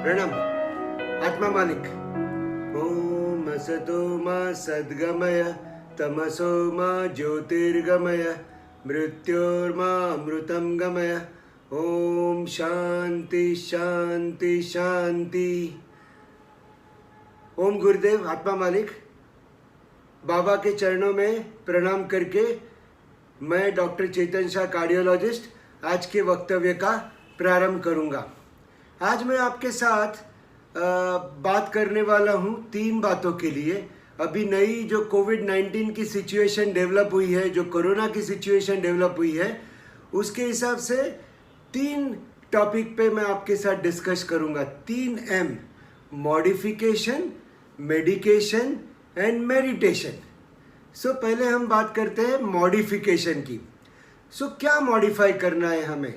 प्रणम आत्मा मालिक। ओम असतो मा सद्गमय तमसो मा ज्योतिर्गमय मृत्योर्मा अमृतं गमय। ओम शांति शांति शांति। ओम गुरुदेव आत्मा मालिक। बाबा के चरणों में प्रणाम करके मैं डॉक्टर चेतन शाह कार्डियोलॉजिस्ट आज के वक्तव्य का प्रारंभ करूंगा। आज मैं आपके साथ बात करने वाला हूं 3 बातों के लिए। अभी नई जो कोविड-19 की सिचुएशन डेवलप हुई है, जो कोरोना की सिचुएशन डेवलप हुई है, उसके हिसाब से 3 टॉपिक पे मैं आपके साथ डिस्कस करूंगा। 3M: modification, medication and meditation. So पहले हम बात करते हैं मॉडिफिकेशन की। सो क्या मॉडिफाई करना है हमें,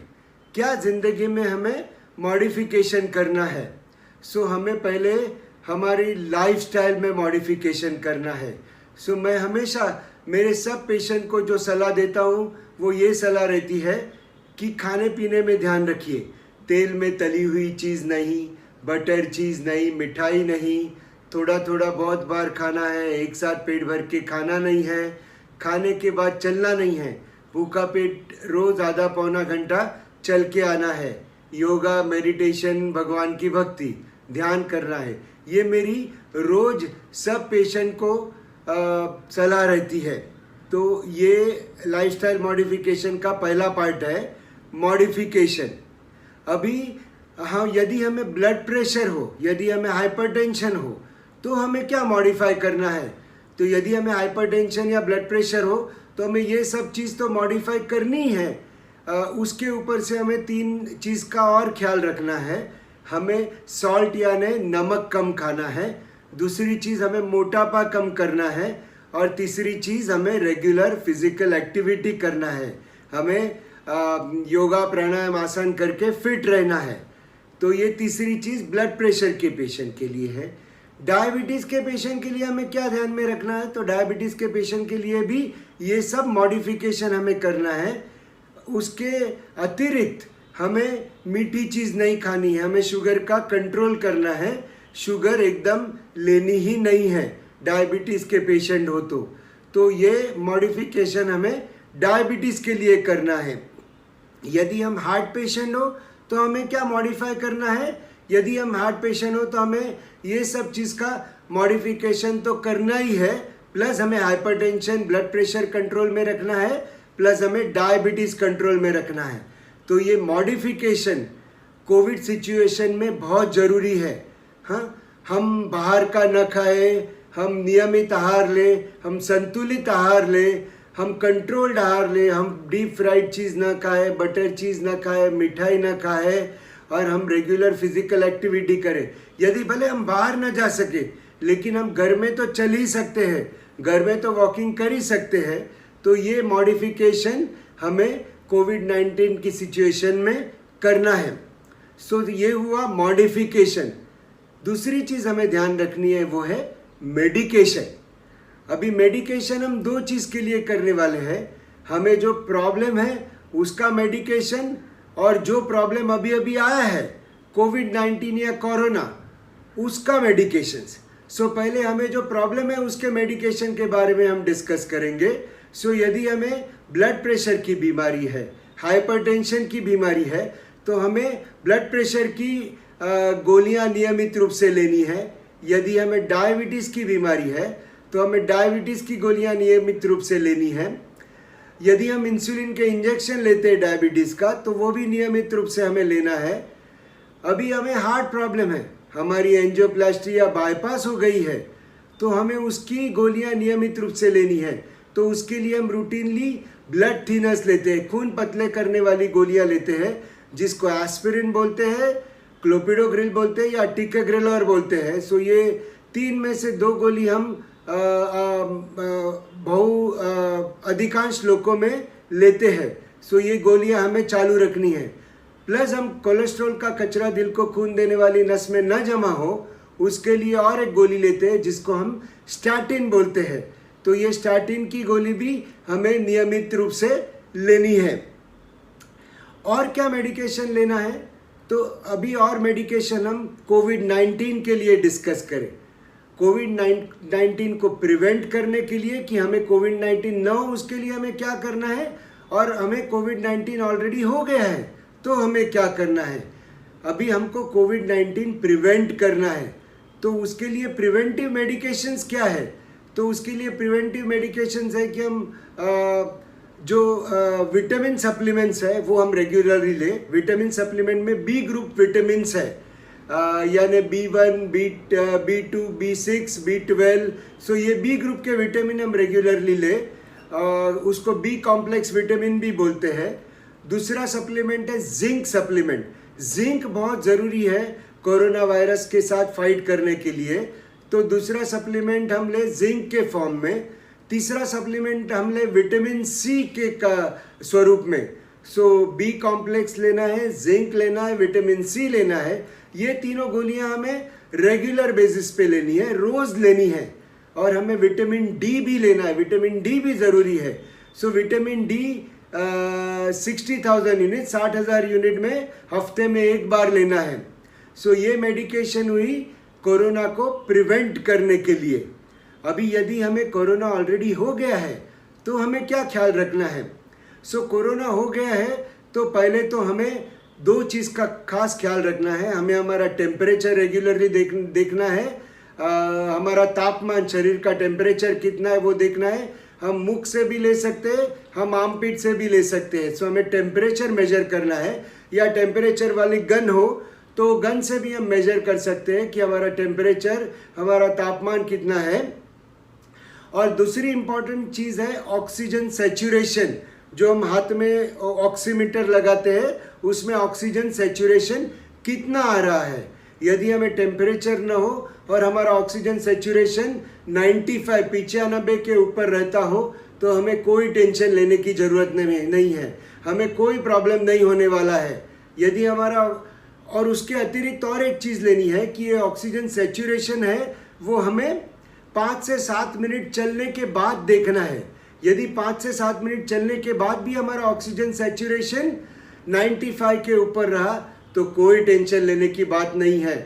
क्या ज़िंदगी में हमें मॉडिफिकेशन करना है। सो हमें पहले हमारी लाइफस्टाइल में मॉडिफिकेशन करना है। सो मैं हमेशा मेरे सब पेशेंट को जो सलाह देता हूँ वो ये सलाह रहती है कि खाने पीने में ध्यान रखिए। तेल में तली हुई चीज़ नहीं, बटर चीज़ नहीं, मिठाई नहीं, थोड़ा थोड़ा बहुत बार खाना है, एक साथ पेट भर के खाना नहीं है, खाने के बाद चलना नहीं है, भूखा पेट रोज़ आधा पौना घंटा चल के आना है, योगा, मेडिटेशन, भगवान की भक्ति, ध्यान करना है। ये मेरी रोज़ सब पेशेंट को सलाह रहती है। तो ये लाइफस्टाइल मॉडिफिकेशन का पहला पार्ट है, मॉडिफिकेशन। अभी हाँ, यदि हमें ब्लड प्रेशर हो, यदि हमें हाइपरटेंशन हो, तो हमें क्या मॉडिफाई करना है। तो यदि हमें हाइपरटेंशन या ब्लड प्रेशर हो तो हमें ये सब चीज़ तो मॉडिफाई करनी है। उसके ऊपर से हमें 3 चीज़ का और ख्याल रखना है। हमें सॉल्ट यानी नमक कम खाना है, दूसरी चीज़ हमें मोटापा कम करना है, और तीसरी चीज़ हमें रेगुलर फिजिकल एक्टिविटी करना है। हमें योगा, प्राणायाम, आसन करके फिट रहना है। तो ये तीसरी चीज़ ब्लड प्रेशर के पेशेंट के लिए है। डायबिटीज़ के पेशेंट के लिए हमें क्या ध्यान में रखना है, तो डायबिटीज़ के पेशेंट के लिए भी ये सब मॉडिफिकेशन हमें करना है। उसके अतिरिक्त हमें मीठी चीज़ नहीं खानी है, हमें शुगर का कंट्रोल करना है। शुगर एकदम लेनी ही नहीं है डायबिटीज़ के पेशेंट हो तो ये मॉडिफिकेशन हमें डायबिटीज़ के लिए करना है। यदि हम हार्ट पेशेंट हो तो हमें क्या मॉडिफाई करना है, यदि हम हार्ट पेशेंट हो तो हमें ये सब चीज़ का मॉडिफिकेशन तो करना ही है, प्लस हमें हाइपरटेंशन, ब्लड प्रेशर कंट्रोल में रखना है, प्लस हमें डायबिटीज़ कंट्रोल में रखना है। तो ये मॉडिफिकेशन कोविड सिचुएशन में बहुत ज़रूरी है। हाँ, हम बाहर का न खाएं, हम नियमित आहार लें, हम संतुलित आहार लें, हम कंट्रोल्ड आहार लें, हम डीप फ्राइड चीज़ ना खाएं, बटर चीज़ ना खाएं, मिठाई ना खाएं, और हम रेगुलर फिजिकल एक्टिविटी करें। यदि भले हम बाहर ना जा सके लेकिन हम घर में तो चल ही सकते हैं, घर में तो वॉकिंग कर ही सकते हैं। तो ये मॉडिफिकेशन हमें कोविड-19 की सिचुएशन में करना है। सो ये हुआ मॉडिफिकेशन। दूसरी चीज़ हमें ध्यान रखनी है वो है मेडिकेशन। अभी मेडिकेशन हम 2 चीज़ के लिए करने वाले हैं। हमें जो प्रॉब्लम है उसका मेडिकेशन, और जो प्रॉब्लम अभी अभी आया है कोविड-19 या कोरोना, उसका मेडिकेशन। सो पहले हमें जो प्रॉब्लम है उसके मेडिकेशन के बारे में हम डिस्कस करेंगे। सो यदि हमें ब्लड प्रेशर की बीमारी है, हाइपरटेंशन की बीमारी है, तो हमें ब्लड प्रेशर की गोलियां नियमित रूप से लेनी है। यदि हमें डायबिटीज़ की बीमारी है तो हमें डायबिटीज़ की गोलियां नियमित रूप से लेनी है। यदि हम इंसुलिन के इंजेक्शन लेते हैं डायबिटीज़ का, तो वो भी नियमित रूप से हमें लेना है। अभी हमें हार्ट प्रॉब्लम है, हमारी एंजियोप्लास्टी या बाईपास हो गई है, तो हमें उसकी गोलियां नियमित रूप से लेनी है। तो उसके लिए हम रूटीनली ब्लड थिनर्स लेते हैं, खून पतले करने वाली गोलियां लेते हैं, जिसको एस्पिरिन बोलते हैं, क्लोपिडोग्रिल बोलते हैं, या टिकाग्रिलोर बोलते हैं। सो ये 3 में से 2 गोली हम अधिकांश लोगों में लेते हैं। सो ये गोलियां हमें चालू रखनी है। प्लस हम कोलेस्ट्रॉल का कचरा दिल को खून देने वाली नस में न जमा हो, उसके लिए और एक गोली लेते हैं जिसको हम स्टैटिन बोलते हैं। तो ये स्टैटिन की गोली भी हमें नियमित रूप से लेनी है। और क्या मेडिकेशन लेना है, तो अभी और मेडिकेशन हम कोविड-19 के लिए डिस्कस करें। कोविड-19 को प्रिवेंट करने के लिए कि हमें कोविड-19 न हो उसके लिए हमें क्या करना है, और हमें कोविड-19 ऑलरेडी हो गया है तो हमें क्या करना है। अभी हमको कोविड-19 प्रिवेंट करना है, तो उसके लिए प्रिवेंटिव मेडिकेशंस क्या है। तो उसके लिए प्रिवेंटिव मेडिकेशंस है कि हम जो विटामिन सप्लीमेंट्स है वो हम रेगुलरली ले। विटामिन सप्लीमेंट में बी ग्रुप विटामिन्स है, यानी B1, B2, B6, B12। सो ये बी ग्रुप के विटामिन हम रेगुलरली ले, और उसको बी कॉम्प्लेक्स विटामिन भी बोलते हैं। दूसरा सप्लीमेंट है जिंक सप्लीमेंट। जिंक बहुत ज़रूरी है कोरोना वायरस के साथ फाइट करने के लिए, तो दूसरा सप्लीमेंट हम ले जिंक के फॉर्म में। तीसरा सप्लीमेंट हम ले विटामिन सी के का स्वरूप में। सो बी कॉम्प्लेक्स लेना है, जिंक लेना है, विटामिन सी लेना है। ये तीनों गोलियां हमें रेगुलर बेसिस पे लेनी है, रोज लेनी है। और हमें विटामिन डी भी लेना है, विटामिन डी भी ज़रूरी है। So vitamin D 60,000 unit, 60,000 unit में हफ्ते में एक बार लेना है। सो ये मेडिकेशन हुई कोरोना को प्रिवेंट करने के लिए। अभी यदि हमें कोरोना ऑलरेडी हो गया है तो हमें क्या ख्याल रखना है। सो कोरोना हो गया है तो पहले तो हमें दो चीज़ का खास ख्याल रखना है। हमें हमारा टेम्परेचर रेगुलरली देखना है, हमारा तापमान, शरीर का टेम्परेचर कितना है वो देखना है। हम मुख से भी ले सकते हैं, हम आर्मपिट से भी ले सकते हैं। सो हमें टेम्परेचर मेजर करना है, या टेम्परेचर वाली गन हो तो गन से भी हम मेजर कर सकते हैं कि हमारा टेम्परेचर, हमारा तापमान कितना है। और दूसरी इंपॉर्टेंट चीज़ है ऑक्सीजन सैचुरेशन। जो हम हाथ में ऑक्सीमीटर लगाते हैं उसमें ऑक्सीजन सैचुरेशन कितना आ रहा है। यदि हमें टेम्परेचर न हो और हमारा ऑक्सीजन सैचुरेशन 95 के ऊपर रहता हो तो हमें कोई टेंशन लेने की ज़रूरत नहीं है, हमें कोई प्रॉब्लम नहीं होने वाला है। यदि हमारा, और उसके अतिरिक्त और एक चीज़ लेनी है कि ये ऑक्सीजन सैचुरेशन है वो हमें 5 से 7 मिनट चलने के बाद देखना है। यदि 5 से 7 मिनट चलने के बाद भी हमारा ऑक्सीजन सैचुरेशन 95 के ऊपर रहा तो कोई टेंशन लेने की बात नहीं है,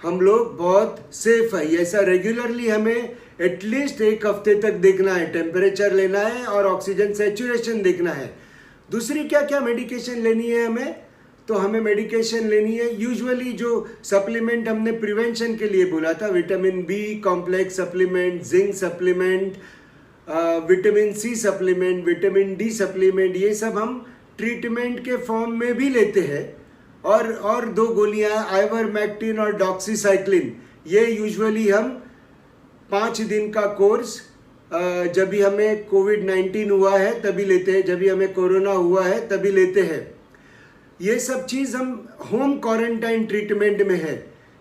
हम लोग बहुत सेफ है। ऐसा रेगुलरली हमें एटलीस्ट एक हफ्ते तक देखना है, टेम्परेचर लेना है और ऑक्सीजन सैचुरेशन देखना है। दूसरी क्या क्या मेडिकेशन लेनी है हमें, तो हमें मेडिकेशन लेनी है यूजुअली जो सप्लीमेंट हमने प्रिवेंशन के लिए बोला था, vitamin B complex supplement, zinc supplement, vitamin C supplement, vitamin D supplement, ये सब हम ट्रीटमेंट के फॉर्म में भी लेते हैं। और दो गोलियां आइवरमेक्टिन और डॉक्सीसाइक्लिन, ये यूजुअली हम 5 दिन का कोर्स जब भी हमें कोविड-19 हुआ है तभी लेते हैं, जब भी हमें कोरोना हुआ है तभी लेते हैं। ये सब चीज़ हम होम क्वारंटाइन ट्रीटमेंट में है।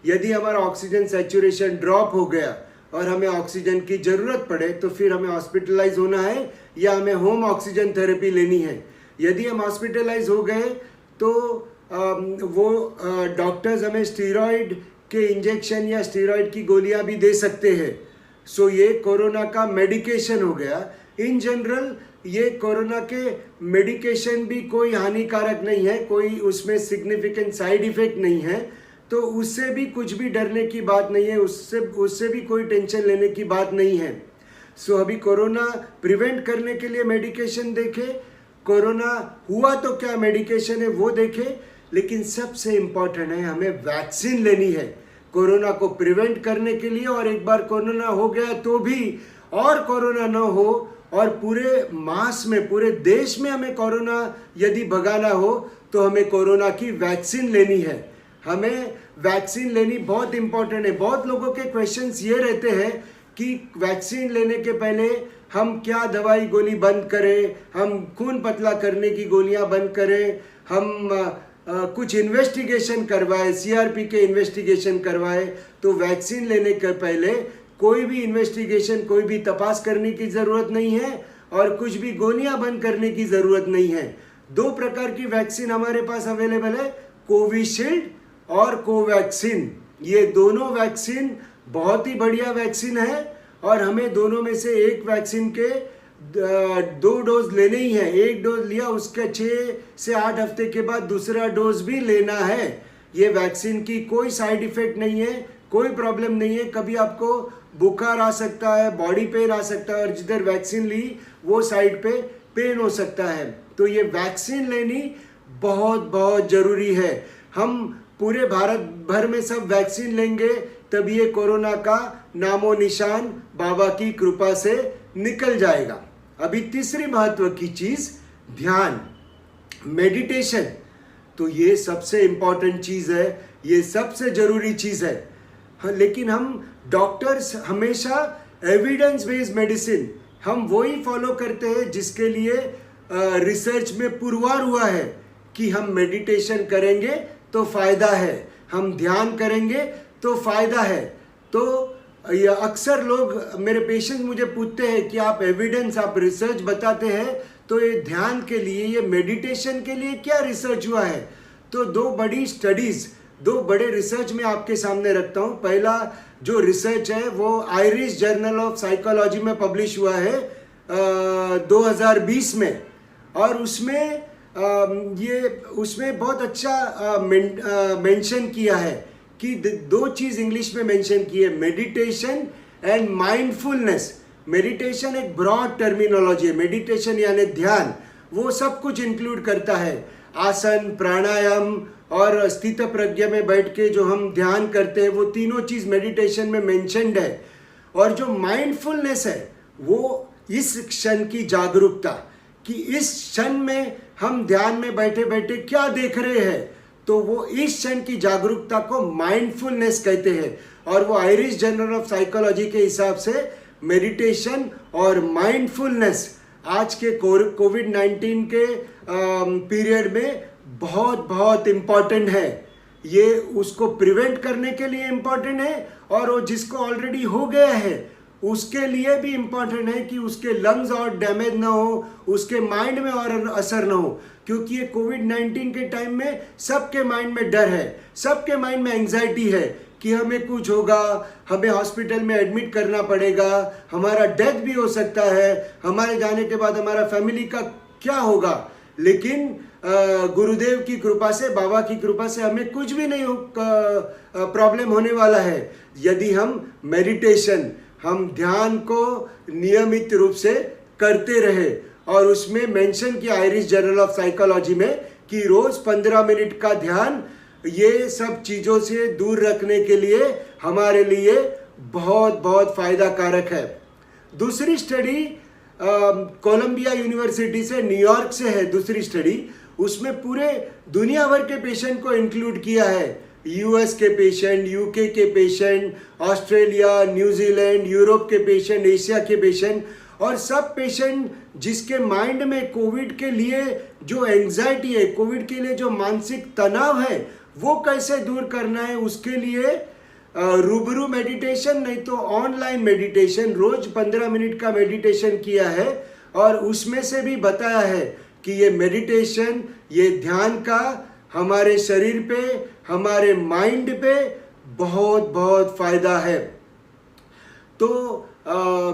यदि हमारा ऑक्सीजन सैचुरेशन ड्रॉप हो गया और हमें ऑक्सीजन की ज़रूरत पड़े तो फिर हमें हॉस्पिटलाइज होना है या हमें होम ऑक्सीजन थेरेपी लेनी है। यदि हम हॉस्पिटलाइज हो गए तो वो डॉक्टर्स हमें स्टीरॉयड के इंजेक्शन या स्टीरॉयड की गोलियां भी दे सकते हैं। सो ये कोरोना का मेडिकेशन हो गया। इन जनरल ये कोरोना के मेडिकेशन भी कोई हानिकारक नहीं है, कोई उसमें सिग्निफिकेंट साइड इफेक्ट नहीं है, तो उससे भी कुछ भी डरने की बात नहीं है, उससे भी कोई टेंशन लेने की बात नहीं है। सो अभी कोरोना प्रिवेंट करने के लिए मेडिकेशन देखे, कोरोना हुआ तो क्या मेडिकेशन है वो देखे, लेकिन सबसे इम्पॉर्टेंट है हमें वैक्सीन लेनी है कोरोना को प्रिवेंट करने के लिए। और एक बार कोरोना हो गया तो भी और कोरोना न हो, और पूरे मास में, पूरे देश में हमें कोरोना यदि भगाना हो तो हमें कोरोना की वैक्सीन लेनी है। हमें वैक्सीन लेनी बहुत इम्पॉर्टेंट है। बहुत लोगों के क्वेश्चंस ये रहते हैं कि वैक्सीन लेने के पहले हम क्या दवाई गोली बंद करें, हम खून पतला करने की गोलियां बंद करें, हम कुछ इन्वेस्टिगेशन करवाए, सीआरपी के इन्वेस्टिगेशन करवाए। तो वैक्सीन लेने के पहले कोई भी इन्वेस्टिगेशन, कोई भी तपास करने की ज़रूरत नहीं है और कुछ भी गोलियां बंद करने की ज़रूरत नहीं है। 2 प्रकार की वैक्सीन हमारे पास अवेलेबल है, कोविशील्ड और कोवैक्सीन। ये दोनों वैक्सीन बहुत ही बढ़िया वैक्सीन है और हमें दोनों में से एक वैक्सीन के 2 डोज लेने ही है। एक डोज लिया उसके 6 से 8 हफ्ते के बाद दूसरा डोज भी लेना है। ये वैक्सीन की कोई साइड इफेक्ट नहीं है, कोई प्रॉब्लम नहीं है। कभी आपको बुखार आ सकता है, बॉडी पेन आ सकता है, और जिधर वैक्सीन ली वो साइड पे पेन हो सकता है। तो ये वैक्सीन लेनी बहुत बहुत ज़रूरी है। हम पूरे भारत भर में सब वैक्सीन लेंगे तब ये कोरोना का नामो निशान बाबा की कृपा से निकल जाएगा। अभी तीसरी महत्व की चीज़ ध्यान, मेडिटेशन। तो ये सबसे इम्पॉर्टेंट चीज़ है, ये सबसे ज़रूरी चीज़ है। हाँ, लेकिन हम डॉक्टर्स हमेशा एविडेंस बेस्ड मेडिसिन हम वही फॉलो करते हैं जिसके लिए रिसर्च में पुरवार हुआ है कि हम मेडिटेशन करेंगे तो फायदा है, हम ध्यान करेंगे तो फायदा है। तो ये अक्सर लोग, मेरे पेशेंट मुझे पूछते हैं कि आप एविडेंस, आप रिसर्च बताते हैं, तो ये ध्यान के लिए, ये मेडिटेशन के लिए क्या रिसर्च हुआ है? तो दो बड़ी स्टडीज, दो बड़े रिसर्च में आपके सामने रखता हूँ। पहला जो रिसर्च है वो आयरिश जर्नल ऑफ साइकोलॉजी में पब्लिश हुआ है 2020 में, और उसमें बहुत अच्छा मेंशन किया है कि दो चीज़ इंग्लिश में मेंशन की है, मेडिटेशन एंड माइंडफुलनेस। मेडिटेशन एक ब्रॉड टर्मिनोलॉजी है, मेडिटेशन यानी ध्यान, वो सब कुछ इंक्लूड करता है। आसन, प्राणायाम और स्थित प्रज्ञा में बैठ के जो हम ध्यान करते हैं, वो तीनों चीज़ मेडिटेशन में मेंशन्ड है। और जो माइंडफुलनेस है वो इस क्षण की जागरूकता, कि इस क्षण में हम ध्यान में बैठे बैठे क्या देख रहे हैं, तो वो इस क्षण की जागरूकता को माइंडफुलनेस कहते हैं। और वो आयरिश जर्नल ऑफ साइकोलॉजी के हिसाब से मेडिटेशन और माइंडफुलनेस आज के कोविड-19 के पीरियड में बहुत बहुत इम्पॉर्टेंट है। ये उसको प्रिवेंट करने के लिए इम्पॉर्टेंट है, और वो जिसको ऑलरेडी हो गया है उसके लिए भी इम्पॉर्टेंट है कि उसके लंग्स और डैमेज ना हो, उसके माइंड में और असर ना हो। क्योंकि ये कोविड-19 के टाइम में सबके माइंड में डर है, सबके माइंड में एंजाइटी है कि हमें कुछ होगा, हमें हॉस्पिटल में एडमिट करना पड़ेगा, हमारा डेथ भी हो सकता है, हमारे जाने के बाद हमारा फैमिली का क्या होगा। लेकिन गुरुदेव की कृपा से, बाबा की कृपा से हमें कुछ भी नहीं प्रॉब्लम होने वाला है यदि हम मेडिटेशन, हम ध्यान को नियमित रूप से करते रहे। और उसमें मेंशन किया आयरिश जर्नल ऑफ साइकोलॉजी में कि रोज 15 मिनट का ध्यान ये सब चीज़ों से दूर रखने के लिए हमारे लिए बहुत बहुत फायदा कारक है। दूसरी स्टडी कोलंबिया यूनिवर्सिटी से, न्यूयॉर्क से है दूसरी स्टडी। उसमें पूरे दुनिया भर के पेशेंट को इंक्लूड किया है, यूएस के पेशेंट, यूके के पेशेंट, ऑस्ट्रेलिया, न्यूजीलैंड, यूरोप के पेशेंट, एशिया के पेशेंट, और सब पेशेंट जिसके माइंड में कोविड के लिए जो एंजाइटी है, कोविड के लिए जो मानसिक तनाव है, वो कैसे दूर करना है, उसके लिए रूबरू मेडिटेशन नहीं तो ऑनलाइन मेडिटेशन, रोज 15 मिनट का मेडिटेशन किया है। और उसमें से भी बताया है कि ये मेडिटेशन, ये ध्यान का हमारे शरीर पे, हमारे माइंड पे बहुत बहुत फायदा है। तो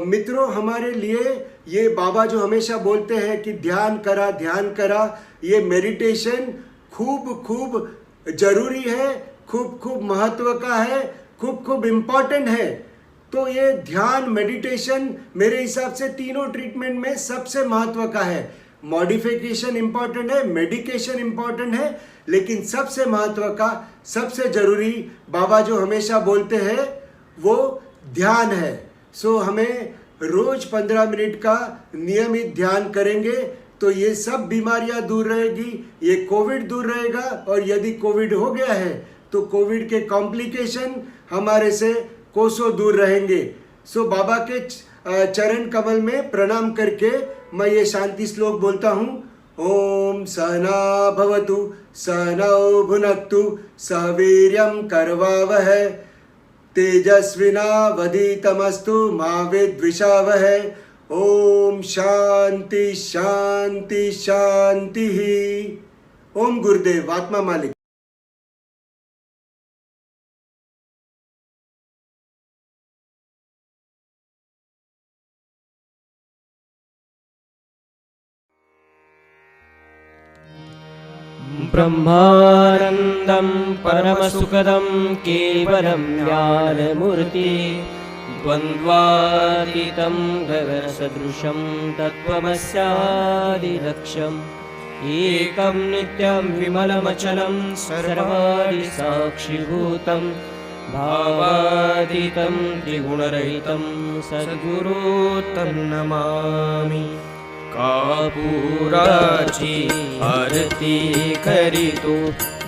मित्रों, हमारे लिए ये बाबा जो हमेशा बोलते हैं कि ध्यान करा, ध्यान करा, ये मेडिटेशन खूब खूब जरूरी है, खूब खूब महत्व का है, खूब खूब इम्पॉर्टेंट है। तो ये ध्यान, मेडिटेशन मेरे हिसाब से तीनों ट्रीटमेंट में सबसे महत्व का है। मॉडिफिकेशन इम्पॉर्टेंट है, मेडिकेशन इम्पॉर्टेंट है, लेकिन सबसे महत्व का, सबसे जरूरी बाबा जो हमेशा बोलते हैं वो ध्यान है। सो हमें रोज 15 मिनट का नियमित ध्यान करेंगे तो ये सब बीमारियां दूर रहेगी, ये कोविड दूर रहेगा। और यदि कोविड हो गया है तो कोविड के कॉम्प्लिकेशन हमारे से कोसों दूर रहेंगे। सो बाबा के चरण कमल में प्रणाम करके मैं ये शांति श्लोक बोलता हूँ। ओम सहना भवतु सहनौ भुनक्तु सह वीर्यं करवावहै तेजस्विनावधीतमस्तु मा विद्विषावहै। ओम शांति शांति शांति। ओम गुरुदेव, आत्मा मालिक। ब्रह्मानन्दं परमसुखदं केवलं ज्ञानमूर्ति द्वन्द्वातीतं गगनसदृशं तत्त्वमस्यादिलक्ष्यम् एकं नित्यं विमलमचलं सर्वाणि साक्षिभूतं भावातीतं त्रिगुणरहितं सद्गुरुं नमामि। कापुराची आरती करीतो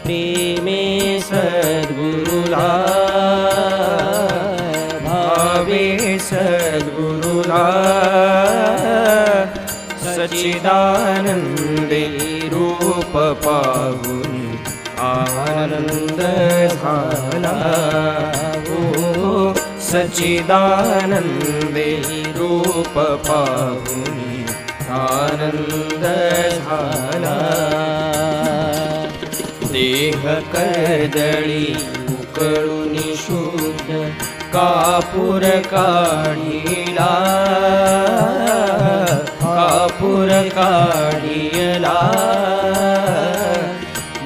प्रेमे सद्गुरुला भावे सद्गुरुला सच्चिदानंदे रूप पाहुनी आनंद झाला हो सच्चिदानंदे रूप पाहुनी आनंद झाला। देह कर्दळी उकळून शुद्ध कापूर काढिला कापूर काढिला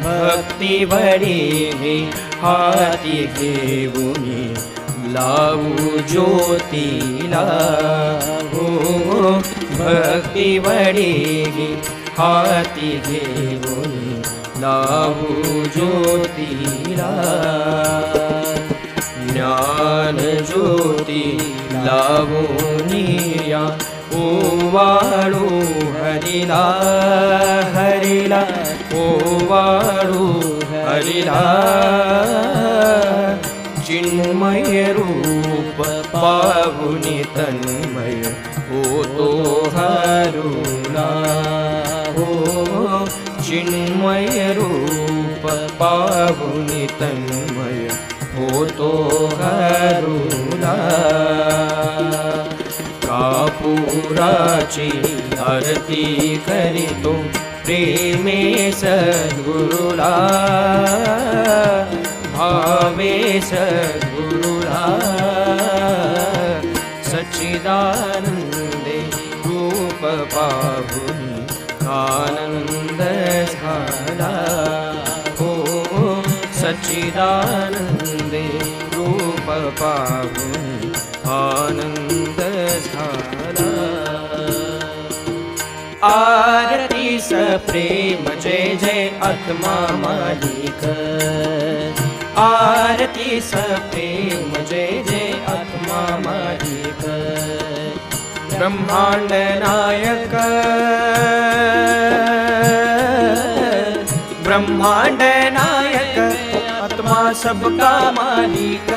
भक्ती वडी हाती घेऊनी लावू ज्योतीला हो भक्ती वडी हाती घेऊनी लावू ज्योतीला ज्ञान ज्योती लावूनिया ओवाळू हरिला हरिला ओवाळू हरिला चिन्मय रूप पाहुनी तन्मय होतो हरुला हो चिन्मय रूप पाहुनी तन्मय होतो हरुला। कापुराची आरती करीतो प्रेमे सद्गुरुला भावे सद्गुरुला सच्चिदानंदे रूप पाहुनी आनंद झाला हो सच्चिदानंदे रूप पाहुनी आनंद झाला। आरती प्रेम जय जय आत्मा मालिक आरती प्रेम जय जय आत्मा मालिक ब्रह्मांड नायक ब्रह्मांड नायक आत्मा सबका मालिक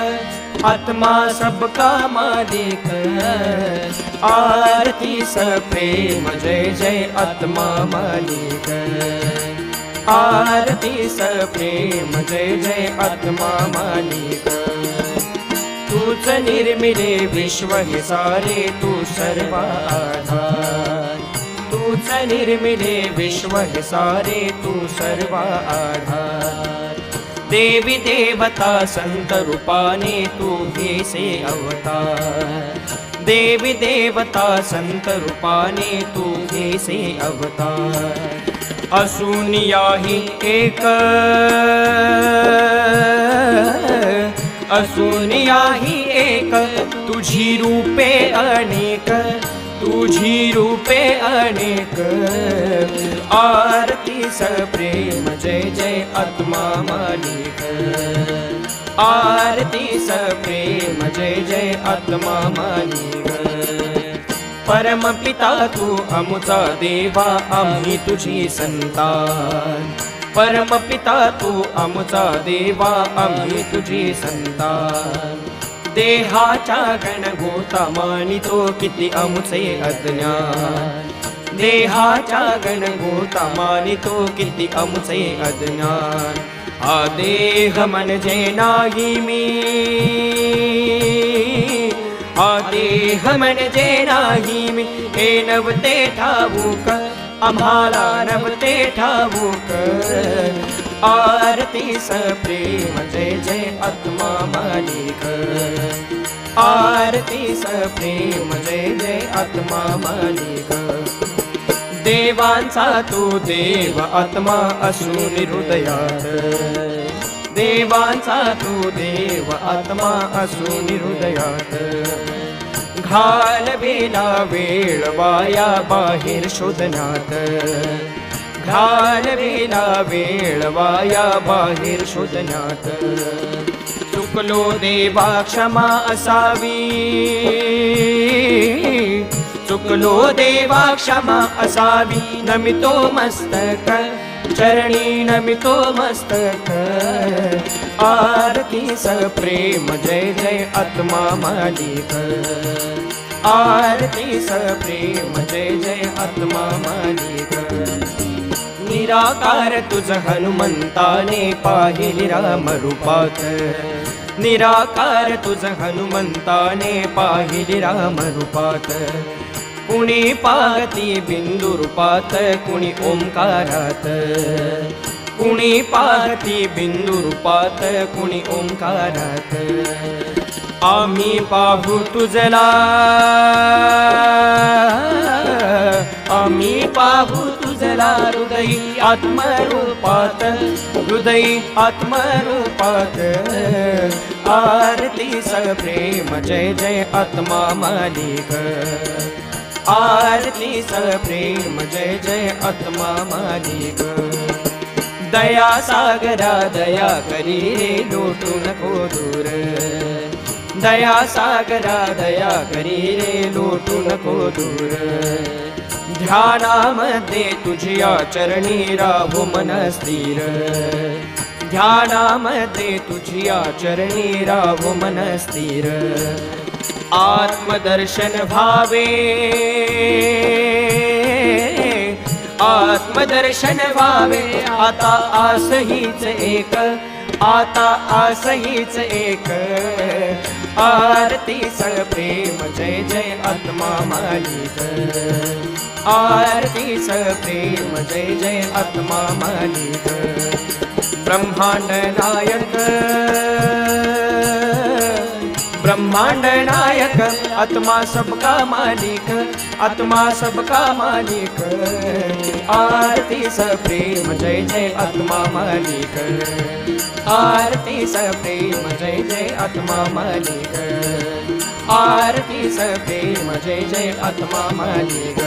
आत्मा सबका मालिक आरती प्रेम जय जय आत्मा मालिक आरती प्रेम जय जय आत्मा मालिक तूच निर्मिले विश्व हे सारे तू सर्व आधार तूच निर्मिले विश्व हे सारे तू सर्व आधार देवी देवता संत रूपाने तू घेसे अवतार देवी देवता संत रूपाने तू घेसे अवतार असून याही एक असून याही एक तुझी रूपे अनेक तुझी रूपे अनेक आरती प्रेम जय जय आत्मा मालिक आरती प्रेम जय जय आत्मा मालिक परम पिता तू अमुचा देवा आम्ही तुझी संतान परम पिता तू अमुचा देवा आम्ही तुझी संतान देहाच्या गणगोता मानितो किती अमुचे अज्ञान देहाच्या गणगोता मानितो किती अमुचे अज्ञान हा देह म्हणजे नाही मी हा देह म्हणजे नाही मी हे नवते ठाऊक आम्हाला नवते ठाऊक आरती प्रेम जय जय आत्मा मालिक आरती प्रेम जय जय आत्मा मालिक देवांचा तू देव आत्मा असून हृदयात देवांचा तू देव आत्मा असून हृदयात घालविला वेळ वाया बाहेर शोधण्यात घालविला वेळ वाया बाहेर शोधण्यात चुकलो देवा क्षमा असावी चुकलो देवा क्षमा असावी नमितो मस्तक चरणी नमितो मस्तक आरती सप्रेम जय जय आत्मा मालिक आरती सप्रेम जय जय आत्मा मालिक निराकार तुझ हनुमंताने पाहिले राम रूपात निराकार तुझ हनुमंताने पाहिले राम रूपात कुणी पाहती बिंदू रूपात कुणी ओंकारात कुणी पाहती बिंदू रूपात कुणी ओंकारात आम्ही पाहू तुझला आम्ही पाहू तुझला हृदयी आत्मरूपात हृदयी आत्मरूपात आरती सप्रेम जय जय आत्मा मालिक आरती सप्रेम जय जय आत्मा मालिक दया सागरा दया करी रे लोटू नको दूर दया सागरा दया करी रे लोटू नको दूर ध्यानामध्ये तुझ्या चरणी राहू मन स्थिर ध्यानामध्ये तुझ्या चरणी राहू मन स्थिर आत्मदर्शन भावे आत्मदर्शन व्हावे आता आस हीच एक आता आस हीच एक आरती सप्रेम जय जय आत्मा मालिक आरती सप्रेम जय जय आत्मा मालिक ब्रह्मांड नायक ब्रह्मांड नायक आत्मा सबका मालिक आत्मा सबका मालिक आरती सप्रेम जय जय आत्मा मालिक आरती सप्रेम जय जय आत्मा मालिक आरती सप्रेम जय जय आत्मा मालिक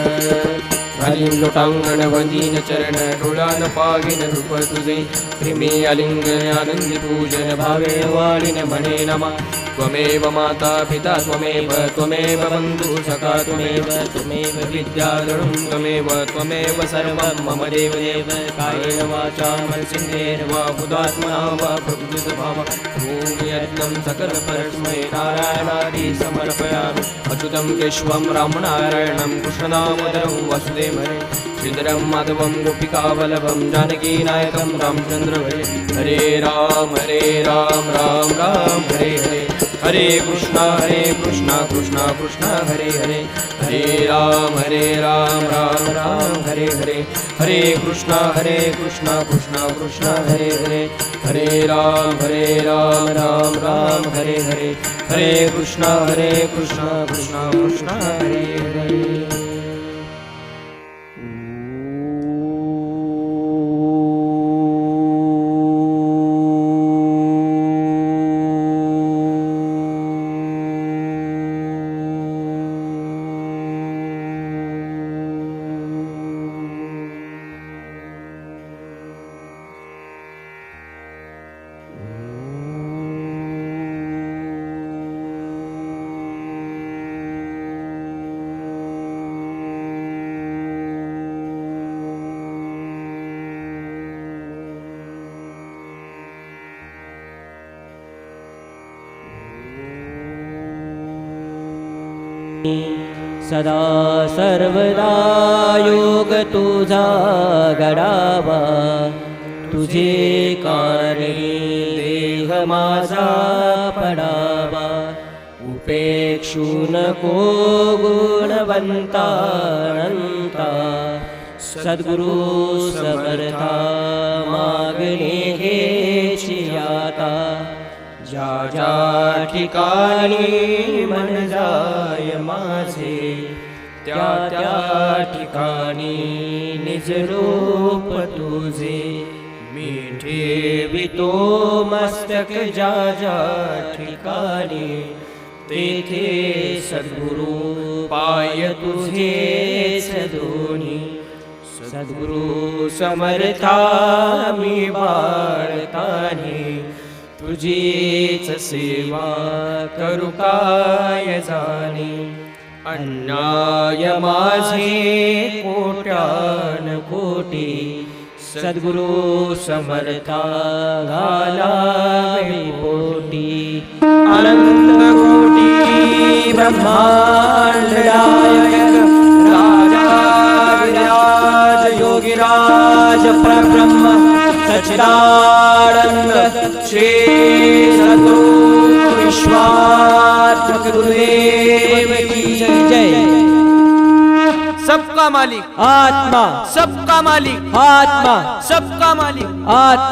घालीन लोटांगण वदीन चरण डोळान पागिन रूप तुझे प्रेमी आलिंगन आनंदी पूजन भावे वाळीन म्हणे नमा त्वमेव माता पिता त्वमेव बंधु सखा त्वमेव विद्याधरं त्वमेव सर्वं मम देव कायेन वाचा मनसेन्द्रियेण वा बुधात्मना वा प्रकृतिस्वभावा भूमि यज्ञं सकलपरस्मै नारायणादि समर्पयामि अच्युतं केशवं रामनारायणं कृष्णदामोदरं वासुदेवं श्रीधरं माधवं गोपिकावल्लभं जानकीनायकं रामचन्द्र हरे राम राम राम हरे हरे हरे कृष्णा कृष्णा कृष्णा हरे हरे हरे राम राम राम हरे हरे हरे कृष्णा कृष्णा कृष्णा हरे हरे हरे राम राम राम हरे हरे हरे कृष्णा कृष्णा कृष्णा हरे हरे सदा सर्वदा योग तुझा घडावा तुझे कारणी देह माझा पडावा उपेक्षू नको गुणवंतानंता सद्गुरु समर्था मागणे घ्यायची आता ज्या ज्या ठिकाणी मन जाय माझे त्या त्या ठिकाणी निज रूप तुझे मी ठेवितो मस्तक ज्या ज्या ठिकाणी तेथे सद्गुरु पाय तुझेच दोन्ही सद्गुरु समर्था मी बाळतानी तुझीच सेवा करू काय जाणी अन्याय माझे कोट्यान कोटी सद्गुरु समर्था घालावे पोटी अनंत कोटी ब्रह्मांड नायक राजा विराज योगिराज परब्रह्म सच्चिदानंद श्री सद्गुरु विश्वात्मक गुरुदेव की जय। सबका मालिक आत्मा सबका मालिक आत्मा सबका मालिक आत्मा